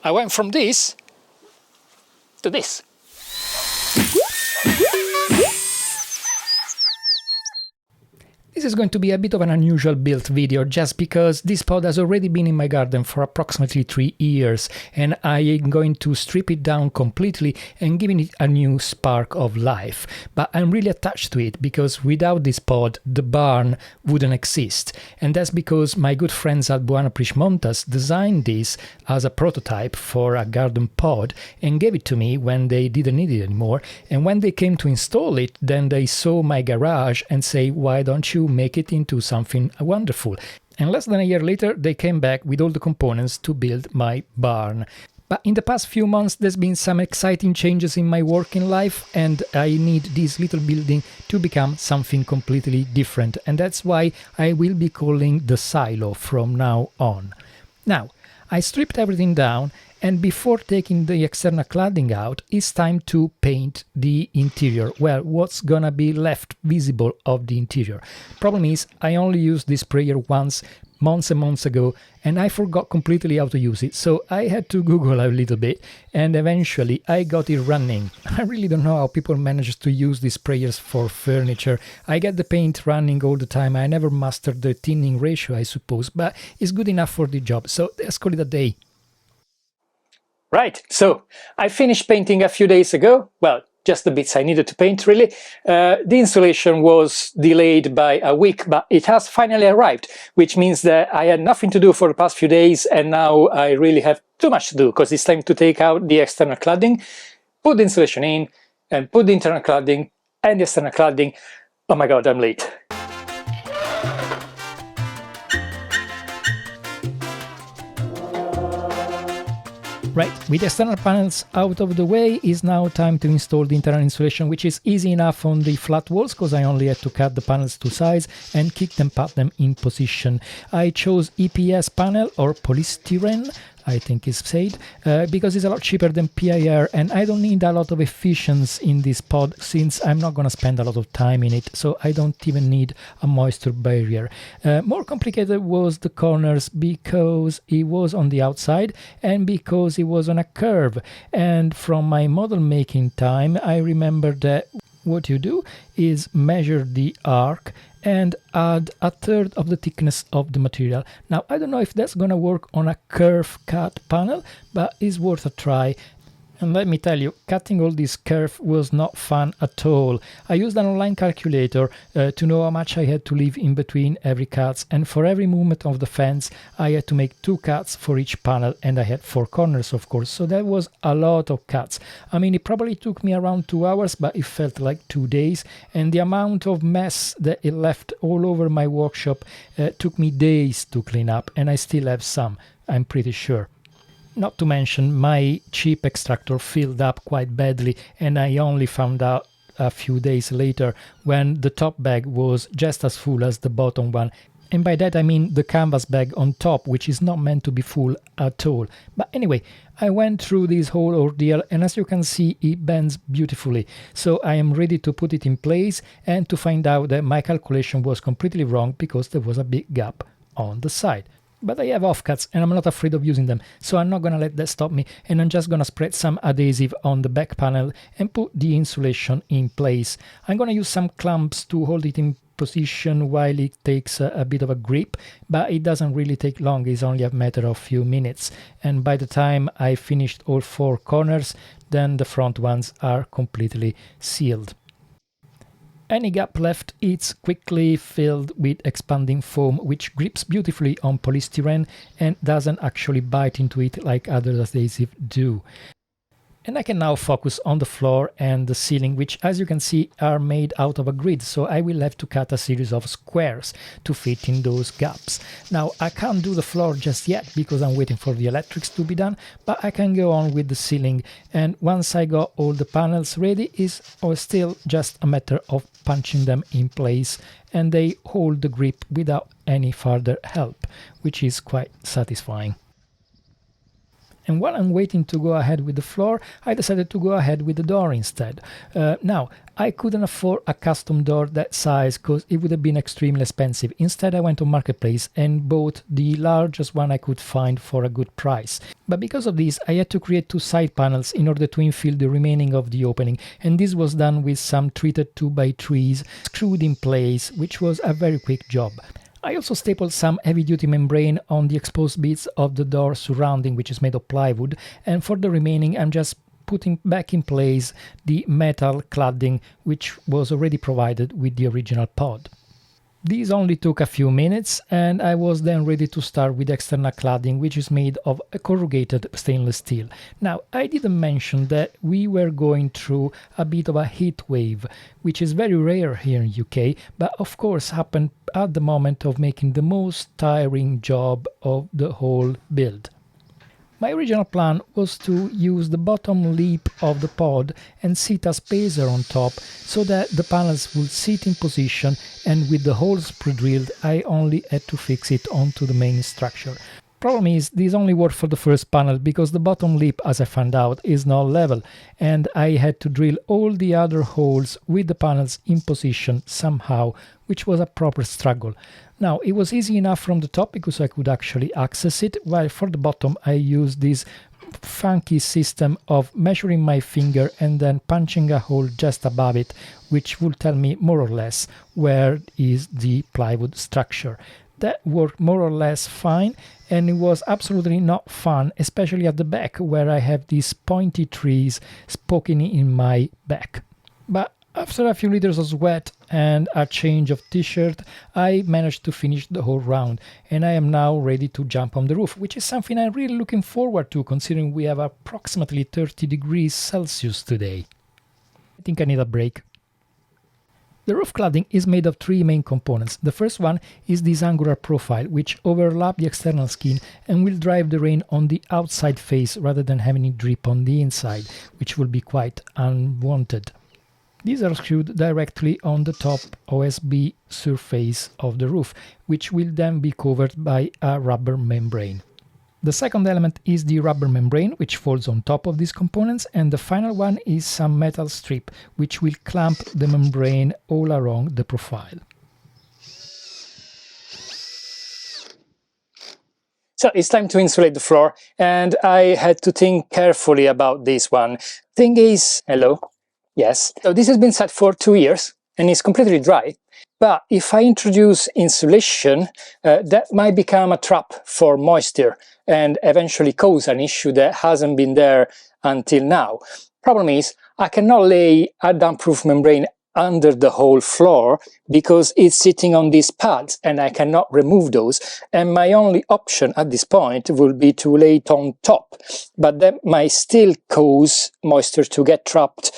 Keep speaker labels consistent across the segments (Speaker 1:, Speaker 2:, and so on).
Speaker 1: I went from this to this. This is going to be a bit of an unusual build video just because this pod has already been in my garden for approximately 3 years and I am going to strip it down completely and giving it a new spark of life. But I'm really attached to it because without this pod the barn wouldn't exist, and that's because my good friends at Boano Prismontas designed this as a prototype for a garden pod and gave it to me when they didn't need it anymore, and when they came to install it then they saw my garage and say, why don't you make it into something wonderful? And less than a year later they came back with all the components to build my barn. But in the past few months there's been some exciting changes in my working life and I need this little building to become something completely different, and that's why I will be calling the silo from now on. Now, I stripped everything down, and before taking the external cladding out, it's time to paint the interior. Well, what's gonna be left visible of the interior. Problem is, I only used this sprayer once, months and months ago, and I forgot completely how to use it, so I had to Google a little bit, and eventually I got it running. I really don't know how people manage to use these sprayers for furniture. I get the paint running all the time. I never mastered the thinning ratio, I suppose, but it's good enough for the job, so let's call it a day. Right, so I finished painting a few days ago. Well, just the bits I needed to paint, really. The installation was delayed by a week, but it has finally arrived, which means that I had nothing to do for the past few days, and now I really have too much to do, because it's time to take out the external cladding, put the insulation in, and put the internal cladding and the external cladding. Oh my god, I'm late. Right, with the external panels out of the way, is now time to install the internal insulation, which is easy enough on the flat walls because I only had to cut the panels to size and kick them, pat them in position. I chose EPS panel or polystyrene, I think it's said, because it's a lot cheaper than PIR and I don't need a lot of efficiency in this pod since I'm not gonna spend a lot of time in it, so I don't even need a moisture barrier. More complicated was the corners because it was on the outside and because it was on a curve, and from my model making time I remember that what you do is measure the arc and add a third of the thickness of the material. Now, I don't know if that's gonna work on a curve cut panel, but it's worth a try. And let me tell you, cutting all this curve was not fun at all. I used an online calculator to know how much I had to leave in between every cuts, and for every movement of the fence I had to make 2 cuts for each panel, and I had 4 corners of course, so that was a lot of cuts. I mean, it probably took me around 2 hours, but it felt like 2 days, and the amount of mess that it left all over my workshop took me days to clean up, and I still have some, I'm pretty sure. Not to mention, my cheap extractor filled up quite badly, and I only found out a few days later when the top bag was just as full as the bottom one. And by that I mean the canvas bag on top, which is not meant to be full at all. But anyway, I went through this whole ordeal, and as you can see, it bends beautifully. So I am ready to put it in place and to find out that my calculation was completely wrong because there was a big gap on the side. But I have offcuts and I'm not afraid of using them, so I'm not gonna let that stop me, and I'm just gonna spread some adhesive on the back panel and put the insulation in place. I'm gonna use some clamps to hold it in position while it takes a bit of a grip, but it doesn't really take long, it's only a matter of few minutes, and by the time I finished all 4 corners, then the front ones are completely sealed. Any gap left is quickly filled with expanding foam, which grips beautifully on polystyrene and doesn't actually bite into it like other adhesives do. And I can now focus on the floor and the ceiling, which as you can see are made out of a grid, so I will have to cut a series of squares to fit in those gaps. Now I can't do the floor just yet because I'm waiting for the electrics to be done, but I can go on with the ceiling, and once I got all the panels ready, it's still just a matter of punching them in place, and they hold the grip without any further help, which is quite satisfying. And while I'm waiting to go ahead with the floor, I decided to go ahead with the door instead. Now, I couldn't afford a custom door that size because it would have been extremely expensive. Instead, I went on Marketplace and bought the largest one I could find for a good price. But because of this, I had to create 2 side panels in order to infill the remaining of the opening, and this was done with some treated 2x3s screwed in place, which was a very quick job. I also stapled some heavy-duty membrane on the exposed bits of the door surrounding, which is made of plywood, and for the remaining I'm just putting back in place the metal cladding which was already provided with the original pod. These only took a few minutes, and I was then ready to start with external cladding, which is made of a corrugated stainless steel. Now, I didn't mention that we were going through a bit of a heat wave, which is very rare here in UK, but of course happened at the moment of making the most tiring job of the whole build. My original plan was to use the bottom lip of the pod and sit a spacer on top so that the panels would sit in position, and with the holes pre-drilled I only had to fix it onto the main structure. Problem is, this only worked for the first panel because the bottom lip, as I found out, is not level, and I had to drill all the other holes with the panels in position somehow, which was a proper struggle. Now, it was easy enough from the top because I could actually access it, while for the bottom I used this funky system of measuring my finger and then punching a hole just above it, which will tell me more or less where is the plywood structure. That worked more or less fine, and it was absolutely not fun, especially at the back where I have these pointy trees poking in my back. But after a few liters of sweat and a change of t-shirt, I managed to finish the whole round, and I am now ready to jump on the roof, which is something I'm really looking forward to considering we have approximately 30 degrees Celsius today. I think I need a break. The roof cladding is made of 3 main components. The first one is this angular profile, which overlaps the external skin and will drive the rain on the outside face rather than having it drip on the inside, which will be quite unwanted. These are screwed directly on the top OSB surface of the roof, which will then be covered by a rubber membrane. The second element is the rubber membrane, which folds on top of these components, and the final one is some metal strip, which will clamp the membrane all along the profile. So it's time to insulate the floor, and I had to think carefully about this one. Thing is, hello? Yes. So this has been set for 2 years and is completely dry. But if I introduce insulation, that might become a trap for moisture and eventually cause an issue that hasn't been there until now. Problem is, I cannot lay a damp-proof membrane under the whole floor because it's sitting on these pads and I cannot remove those, and my only option at this point will be to lay it on top, but that might still cause moisture to get trapped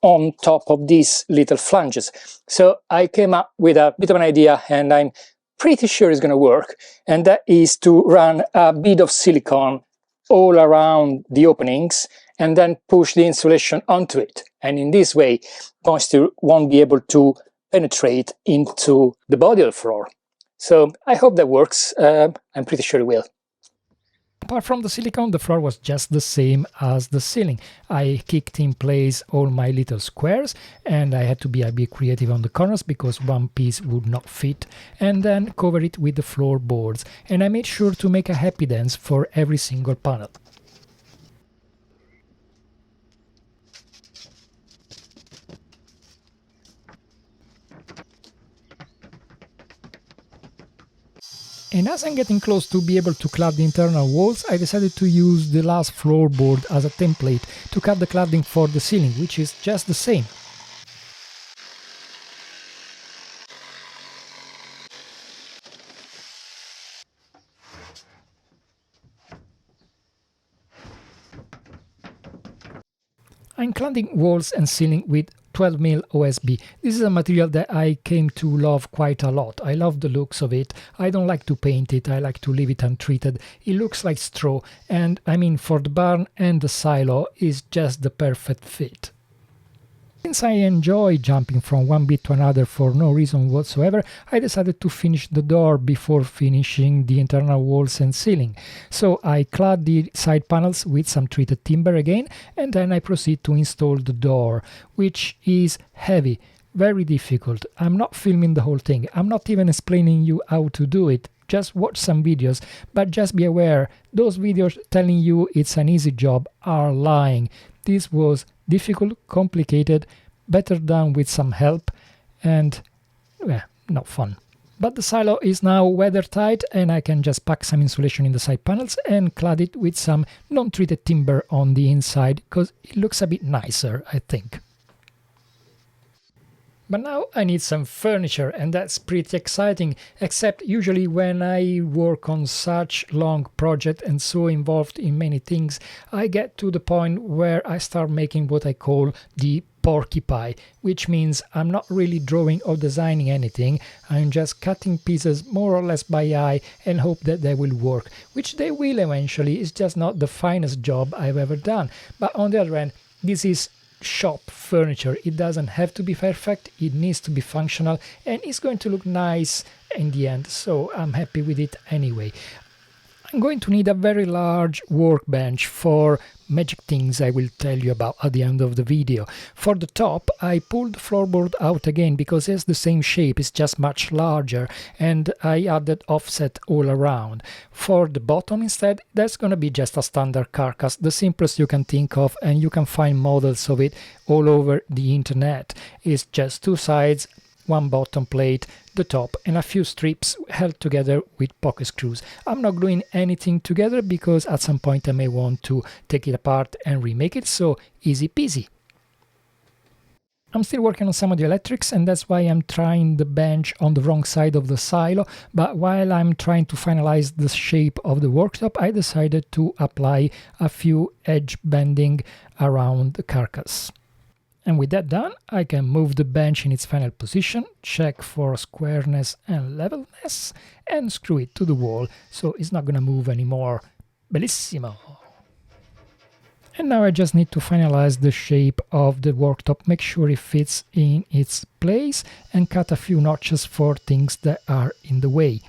Speaker 1: on top of these little flanges. So I came up with a bit of an idea, and I'm pretty sure it's going to work, and that is to run a bit of silicone all around the openings and then push the insulation onto it, and in this way moisture won't be able to penetrate into the body of the floor. So I hope that works. I'm pretty sure it will. Apart from the silicone, the floor was just the same as the ceiling. I kicked in place all my little squares, and I had to be a bit creative on the corners because one piece would not fit, and then cover it with the floorboards, and I made sure to make a happy dance for every single panel. And as I'm getting close to be able to clad the internal walls, I decided to use the last floorboard as a template to cut the cladding for the ceiling, which is just the same. I'm cladding walls and ceiling with 12mm OSB. This is a material that I came to love quite a lot. I love the looks of it. I don't like to paint it, I like to leave it untreated. It looks like straw, and I mean, for the barn and the silo is just the perfect fit. Since I enjoy jumping from one bit to another for no reason whatsoever, I decided to finish the door before finishing the internal walls and ceiling. So I clad the side panels with some treated timber again, and then I proceed to install the door, which is heavy, very difficult. I'm not filming the whole thing. I'm not even explaining you how to do it. Just watch some videos, but just be aware, those videos telling you it's an easy job are lying. This was difficult, complicated, better done with some help, and not fun. But the silo is now weather tight, and I can just pack some insulation in the side panels and clad it with some non-treated timber on the inside, because it looks a bit nicer, I think. But now I need some furniture, and that's pretty exciting, except usually when I work on such long project and so involved in many things, I get to the point where I start making what I call the porcupine, which means I'm not really drawing or designing anything, I'm just cutting pieces more or less by eye and hope that they will work, which they will eventually. It's just not the finest job I've ever done. But on the other hand, this is shop furniture. It doesn't have to be perfect, it needs to be functional, and it's going to look nice in the end, so I'm happy with it anyway. I'm going to need a very large workbench for magic things I will tell you about at the end of the video. For the top, I pulled the floorboard out again because it's the same shape, it's just much larger, and I added offset all around. For the bottom instead, that's gonna be just a standard carcass, the simplest you can think of, and you can find models of it all over the internet. It's just two sides, one bottom plate, the top, and a few strips held together with pocket screws. I'm not gluing anything together because at some point I may want to take it apart and remake it, so easy peasy. I'm still working on some of the electrics, and that's why I'm trying the bench on the wrong side of the silo, but while I'm trying to finalize the shape of the worktop, I decided to apply a few edge bending around the carcass. And with that done, I can move the bench in its final position, check for squareness and levelness, and screw it to the wall, so it's not gonna move anymore. Bellissimo! And now I just need to finalize the shape of the worktop, make sure it fits in its place, and cut a few notches for things that are in the way.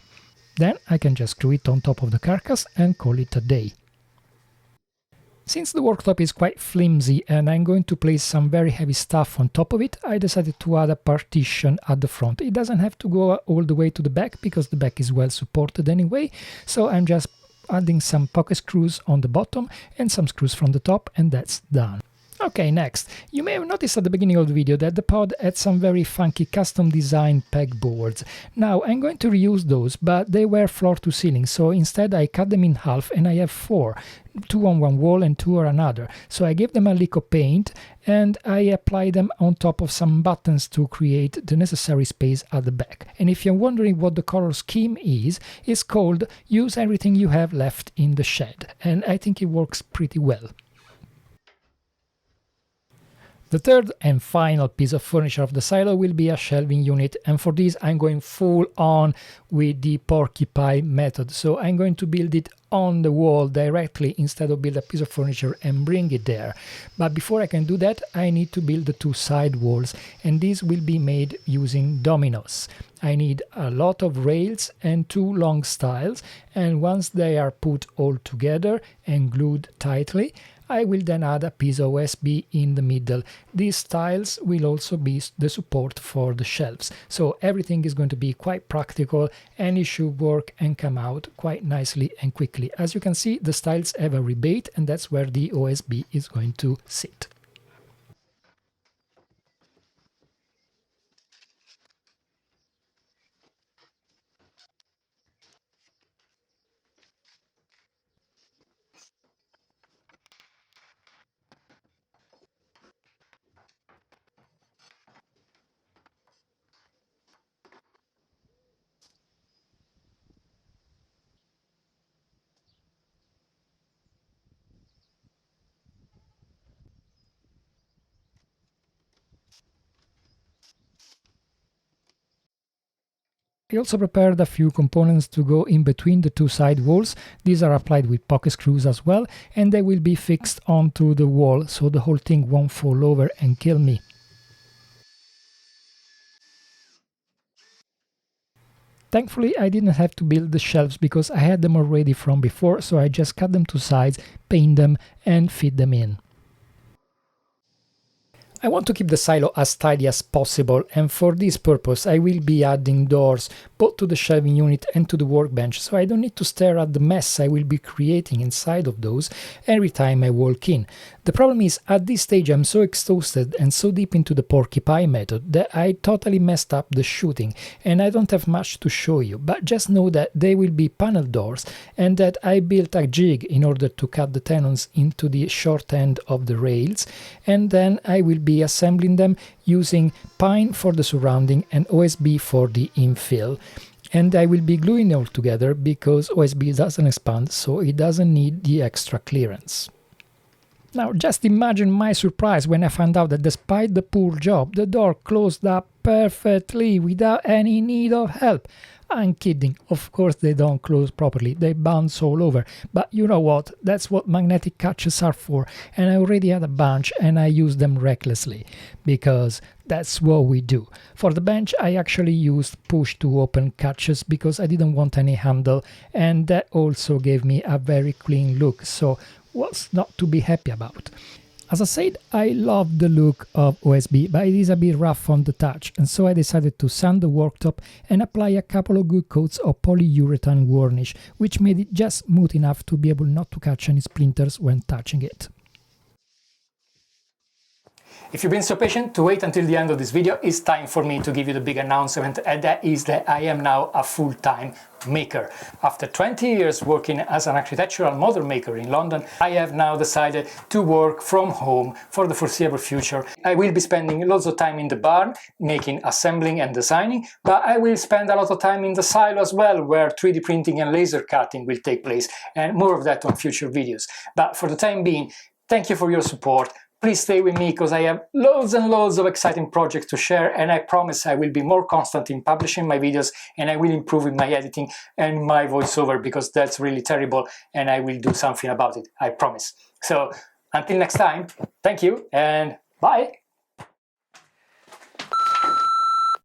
Speaker 1: Then I can just screw it on top of the carcass and call it a day. Since the worktop is quite flimsy and I'm going to place some very heavy stuff on top of it, I decided to add a partition at the front. It doesn't have to go all the way to the back because the back is well supported anyway, so I'm just adding some pocket screws on the bottom and some screws from the top, and that's done. Okay, next. You may have noticed at the beginning of the video that the pod had some very funky custom design pegboards. Now I'm going to reuse those, but they were floor to ceiling, so instead I cut them in half and I have four. Two on one wall and two on another. So I gave them a lick of paint and I applied them on top of some buttons to create the necessary space at the back. And if you're wondering what the color scheme is, it's called Use Everything You Have Left in the Shed, and I think it works pretty well. The third and final piece of furniture of the silo will be a shelving unit, and for this I'm going full on with the porcupine method. So I'm going to build it on the wall directly instead of build a piece of furniture and bring it there. But before I can do that, I need to build the two side walls, and these will be made using dominoes. I need a lot of rails and two long stiles, and once they are put all together and glued tightly, I will then add a piece of OSB in the middle. These stiles will also be the support for the shelves. So everything is going to be quite practical and it should work and come out quite nicely and quickly. As you can see, the stiles have a rebate, and that's where the OSB is going to sit. I also prepared a few components to go in between the two side walls. These are applied with pocket screws as well, and they will be fixed onto the wall so the whole thing won't fall over and kill me. Thankfully, I didn't have to build the shelves because I had them already from before, so I just cut them to size, paint them and fit them in. I want to keep the silo as tidy as possible, and for this purpose I will be adding doors both to the shelving unit and to the workbench, so I don't need to stare at the mess I will be creating inside of those every time I walk in. The problem is, at this stage I'm so exhausted and so deep into the porcupine method that I totally messed up the shooting, and I don't have much to show you, but just know that they will be panel doors and that I built a jig in order to cut the tenons into the short end of the rails, and then I will be assembling them using pine for the surrounding and OSB for the infill. And I will be gluing them all together because OSB doesn't expand, so it doesn't need the extra clearance. Now just imagine my surprise when I found out that despite the poor job, the door closed up perfectly without any need of help. I'm kidding, of course they don't close properly, they bounce all over, but you know what, that's what magnetic catches are for, and I already had a bunch and I used them recklessly, because that's what we do. For the bench I actually used push to open catches because I didn't want any handle, and that also gave me a very clean look, so what's not to be happy about? As I said, I love the look of OSB, but it is a bit rough on the touch, and so I decided to sand the worktop and apply a couple of good coats of polyurethane varnish, which made it just smooth enough to be able not to catch any splinters when touching it. If you've been so patient to wait until the end of this video, it's time for me to give you the big announcement, and that is that I am now a full-time maker. After 20 years working as an architectural model maker in London, I have now decided to work from home for the foreseeable future. I will be spending lots of time in the barn, making, assembling and designing, but I will spend a lot of time in the silo as well, where 3D printing and laser cutting will take place, and more of that on future videos. But for the time being, thank you for your support. Please stay with me because I have loads and loads of exciting projects to share, and I promise I will be more constant in publishing my videos, and I will improve in my editing and my voiceover because that's really terrible, and I will do something about it, I promise. So until next time, thank you and bye!